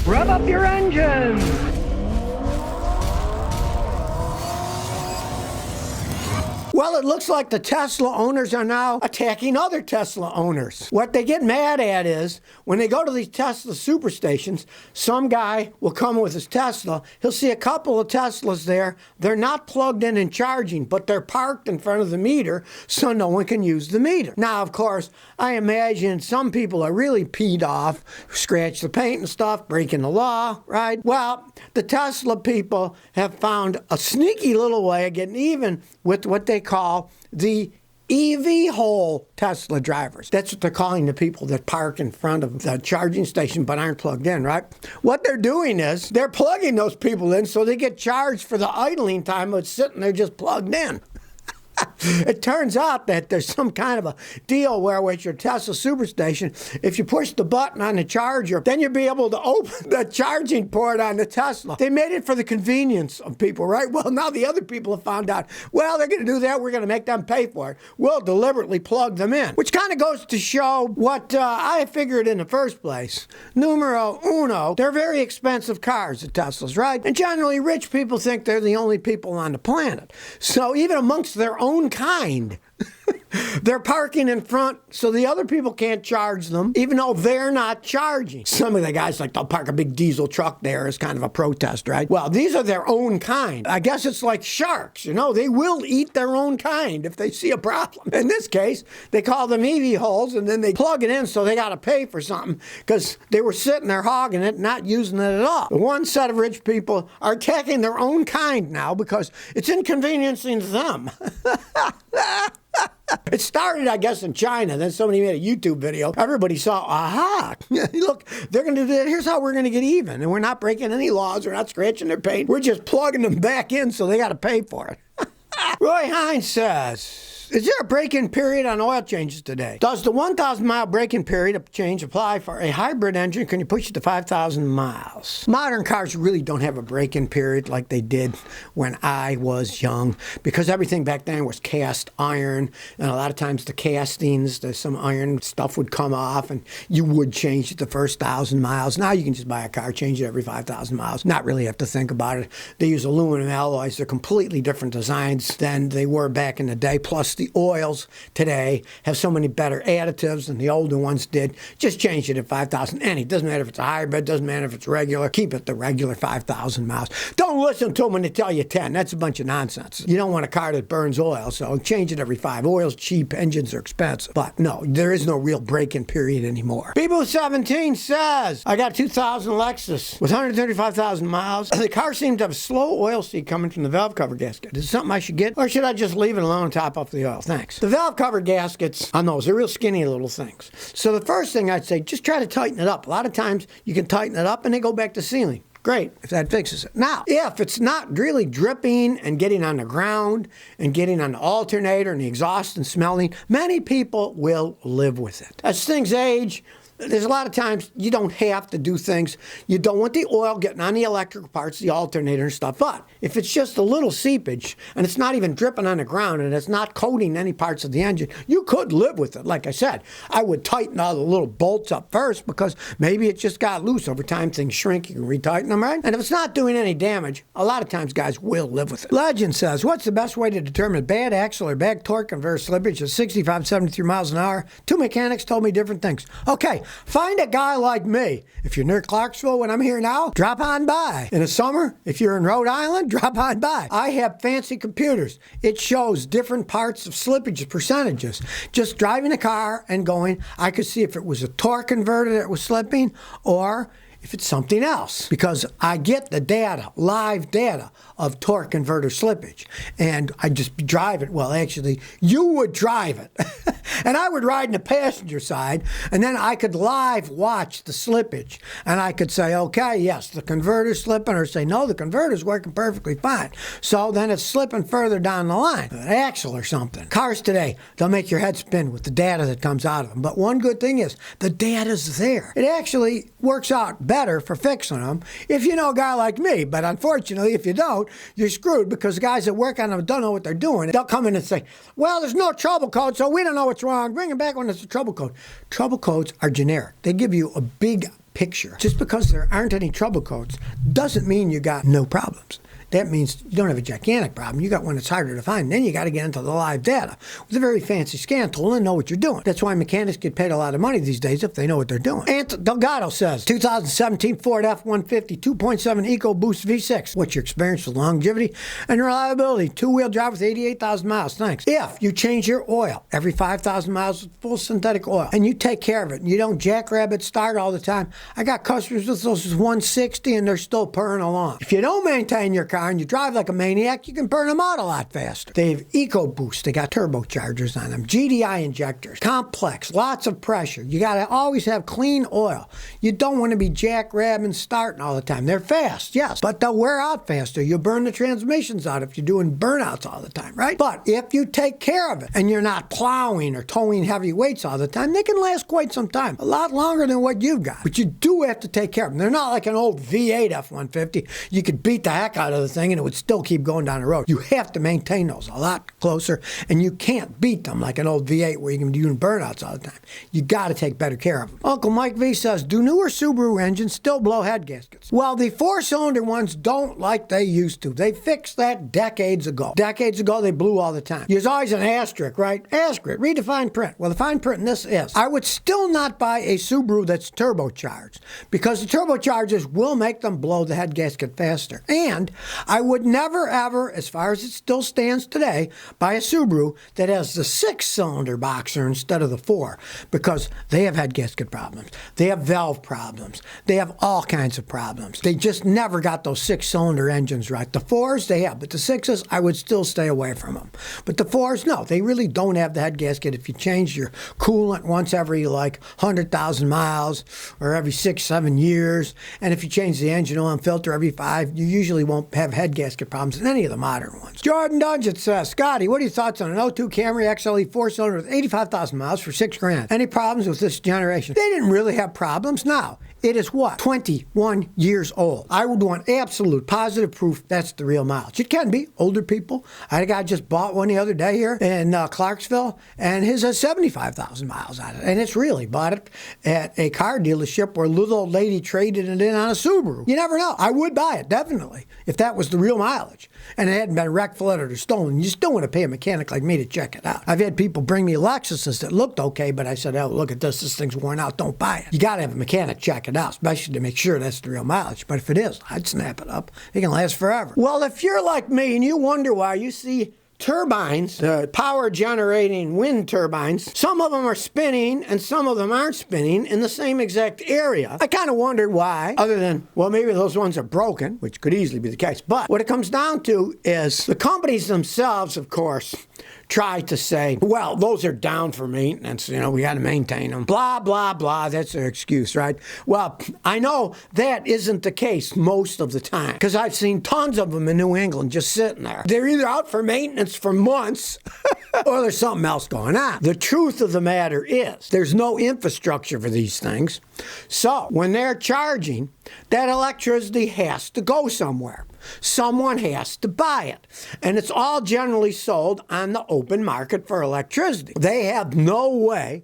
Rev up your engines! Well, it looks like the Tesla owners are now attacking other Tesla owners. What they get mad at is when they go to these Tesla superstations, some guy will come with his Tesla. He'll see a couple of Teslas there. They're not plugged in and charging, but they're parked in front of the meter so no one can use the meter. Now, of course, I imagine some people are really peed off, scratch the paint and stuff, breaking the law, right? Well, the Tesla people have found a sneaky little way of getting even with what they call the EV hole Tesla drivers. That's what they're calling the people that park in front of the charging station but aren't plugged in, right? What they're doing is they're plugging those people in so they get charged for the idling time of sitting there just plugged in. It turns out that there's some kind of a deal where with your Tesla superstation, if you push the button on the charger, then you'll be able to open the charging port on the Tesla. They made it for the convenience of people, right? Well, now the other people have found out, well, they're going to do that. We're going to make them pay for it. We'll deliberately plug them in, which kind of goes to show what I figured in the first place. Numero uno, they're very expensive cars, the Teslas, right? And generally, rich people think they're the only people on the planet. So even amongst their own kind, they're parking in front so the other people can't charge them, even though they're not charging. Some of the guys, like, they'll park a big diesel truck there as kind of a protest, right? Well, these are their own kind. I guess it's like sharks, you know? They will eat their own kind if they see a problem. In this case, they call them EV holes, and then they plug it in so they got to pay for something because they were sitting there hogging it, not using it at all. One set of rich people are attacking their own kind now because it's inconveniencing them. It started, I guess, in China. Then somebody made a YouTube video. Everybody saw, aha, look, they're going to do that. Here's how we're going to get even. And we're not breaking any laws. We're not scratching their paint. We're just plugging them back in so they got to pay for it. Roy Hines says, is there a break-in period on oil changes today? Does the 1,000-mile break-in period of change apply for a hybrid engine? Can you push it to 5,000 miles? Modern cars really don't have a break-in period like they did when I was young because everything back then was cast iron, and a lot of times the castings, some iron stuff would come off, and you would change it the first 1,000 miles. Now you can just buy a car, change it every 5,000 miles. Not really have to think about it. They use aluminum alloys. They're completely different designs than they were back in the day, plus the oils today have so many better additives than the older ones did. Just change it at 5,000. It doesn't matter if it's a hybrid, doesn't matter if it's regular. Keep it the regular 5,000 miles. Don't listen to them when they tell you 10. That's a bunch of nonsense. You don't want a car that burns oil, so change it every 5. Oil's cheap, engines are expensive. But no, there is no real break-in period anymore. People17 says, I got a 2000 Lexus with 135,000 miles. The car seems to have a slow oil seep coming from the valve cover gasket. Is it something I should get, or should I just leave it alone and top off the oil? Thanks. The valve cover gaskets on those are real skinny little things. So the first thing I'd say, just try to tighten it up. A lot of times you can tighten it up and they go back to sealing. Great, if that fixes it. Now, if it's not really dripping and getting on the ground and getting on the alternator and the exhaust and smelling, many people will live with it. As things age, there's a lot of times you don't have to do things. You don't want the oil getting on the electrical parts, the alternator and stuff. But if it's just a little seepage and it's not even dripping on the ground and it's not coating any parts of the engine, you could live with it. Like I said, I would tighten all the little bolts up first because maybe it just got loose. Over time, things shrink. You can retighten them, right? And if it's not doing any damage, a lot of times guys will live with it. Legend says, what's the best way to determine bad axle or bad torque converter slippage at 65, 73 miles an hour? 2 mechanics told me different things. Okay. Find a guy like me. If you're near Clarksville when I'm here now, drop on by. In the summer, if you're in Rhode Island, drop on by. I have fancy computers. It shows different parts of slippage percentages. Just driving a car and going, I could see if it was a torque converter that was slipping or if it's something else, because I get the data, live data of torque converter slippage, and I just drive it. Well, actually, you would drive it, and I would ride in the passenger side, and then I could live watch the slippage, and I could say, okay, yes, the converter's slipping, or say, no, the converter's working perfectly fine. So then it's slipping further down the line, an axle or something. Cars today, they'll make your head spin with the data that comes out of them, but one good thing is the data's there. It actually works out better for fixing them if you know a guy like me, but unfortunately, if you don't, you're screwed because the guys that work on them don't know what they're doing. They'll come in and say, well, there's no trouble code, so we don't know what's wrong. Bring it back when there's a trouble code. Trouble codes are generic. They give you a big picture. Just because there aren't any trouble codes doesn't mean you got no problems. That means you don't have a gigantic problem. You got one that's harder to find. Then you got to get into the live data with a very fancy scan tool and know what you're doing. That's why mechanics get paid a lot of money these days if they know what they're doing. Ant Delgado says, 2017 Ford F-150 2.7 EcoBoost V6. What's your experience with longevity and reliability? Two-wheel drive with 88,000 miles. Thanks. If you change your oil every 5,000 miles with full synthetic oil and you take care of it and you don't jackrabbit start all the time, I got customers with those 160 and they're still purring along. If you don't maintain your car and you drive like a maniac, you can burn them out a lot faster. They have EcoBoost. They got turbochargers on them, GDI injectors, complex, lots of pressure. You got to always have clean oil. You don't want to be jackrabbing starting all the time. They're fast, yes, but they'll wear out faster. You'll burn the transmissions out if you're doing burnouts all the time, right? But if you take care of it and you're not plowing or towing heavy weights all the time, they can last quite some time, a lot longer than what you've got. But you do have to take care of them. They're not like an old V8 F-150. You could beat the heck out of the thing and it would still keep going down the road. You have to maintain those a lot closer, and you can't beat them like an old V8 where you can be doing burnouts all the time. You got to take better care of them. Uncle Mike V says, do newer Subaru engines still blow head gaskets? Well, the four-cylinder ones don't like they used to. They fixed that decades ago. Decades ago, they blew all the time. There's always an asterisk, right? Asterisk. Read the fine print. Well, the fine print in this is, I would still not buy a Subaru that's turbocharged because the turbochargers will make them blow the head gasket faster. And I would never, ever, as far as it still stands today, buy a Subaru that has the 6-cylinder boxer instead of the 4 because they have head gasket problems. They have valve problems. They have all kinds of problems. They just never got those 6-cylinder engines right. The 4s, they have, but the 6s, I would still stay away from them. But the 4s, no, they really don't have the head gasket. If you change your coolant once every, 100,000 miles or every 6-7 years, and if you change the engine oil and filter every 5, you usually won't have head gasket problems in any of the modern ones. Jordan Dungeon says, Scotty, what are your thoughts on an 02 Camry XLE 4-cylinder with 85,000 miles for $6,000? Any problems with this generation? They didn't really have problems. Now, it is what? 21 years old. I would want absolute positive proof that's the real mileage. It can be. Older people. I had a guy just bought one the other day here in Clarksville, and his has 75,000 miles on it. And it's really bought it at a car dealership where a little old lady traded it in on a Subaru. You never know. I would buy it, definitely, if that was the real mileage. And it hadn't been wrecked, flooded, or stolen. You still want to pay a mechanic like me to check it out. I've had people bring me Lexuses that looked okay, but I said, oh, look at this. This thing's worn out. Don't buy it. You got to have a mechanic check it out, especially to make sure that's the real mileage. But if it is, I'd snap it up. It can last forever. Well, if you're like me and you wonder why you see turbines, power generating wind turbines, some of them are spinning and some of them aren't spinning in the same exact area. I kind of wondered why, other than, well, maybe those ones are broken, which could easily be the case. But what it comes down to is the companies themselves, of course, try to say, well, those are down for maintenance, we got to maintain them, blah, blah, blah. That's their excuse, right? Well, I know that isn't the case most of the time because I've seen tons of them in New England just sitting there. They're either out for maintenance for months or there's something else going on. The truth of the matter is there's no infrastructure for these things. So when they're charging, that electricity has to go somewhere. Someone has to buy it. And it's all generally sold on the open market for electricity. They have no way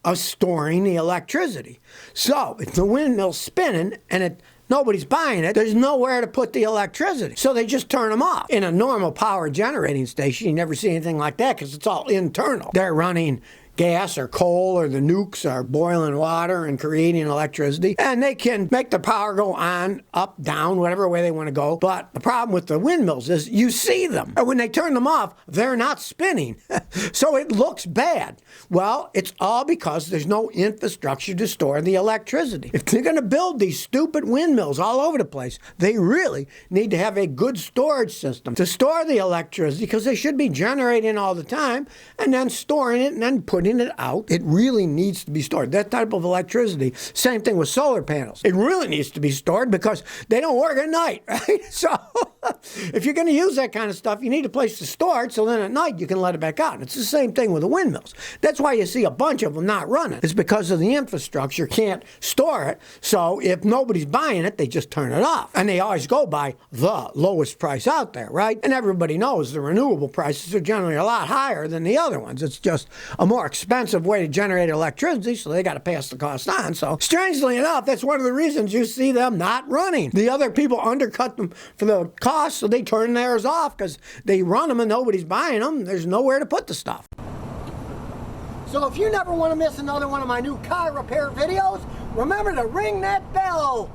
of storing the electricity. So if the windmill's spinning and nobody's buying it, there's nowhere to put the electricity. So they just turn them off. In a normal power generating station, you never see anything like that because it's all internal. They're running gas or coal, or the nukes are boiling water and creating electricity, and they can make the power go on, up, down, whatever way they want to go. But the problem with the windmills is you see them, and when they turn them off, they're not spinning. So it looks bad. Well, it's all because there's no infrastructure to store the electricity. If they're going to build these stupid windmills all over the place, they really need to have a good storage system to store the electricity, because they should be generating all the time and then storing it and then putting it out. It really needs to be stored. That type of electricity, same thing with solar panels. It really needs to be stored because they don't work at night, right? So if you're going to use that kind of stuff, you need a place to store it so then at night you can let it back out. And it's the same thing with the windmills. That's why you see a bunch of them not running. It's because of the infrastructure can't store it. So if nobody's buying it, they just turn it off. And they always go by the lowest price out there, right? And everybody knows the renewable prices are generally a lot higher than the other ones. It's just a more expensive way to generate electricity, so they got to pass the cost on. So strangely enough, that's one of the reasons you see them not running. The other people undercut them for the cost, so they turn theirs off because they run them and nobody's buying them. There's nowhere to put the stuff. So if you never want to miss another one of my new car repair videos, remember to ring that bell.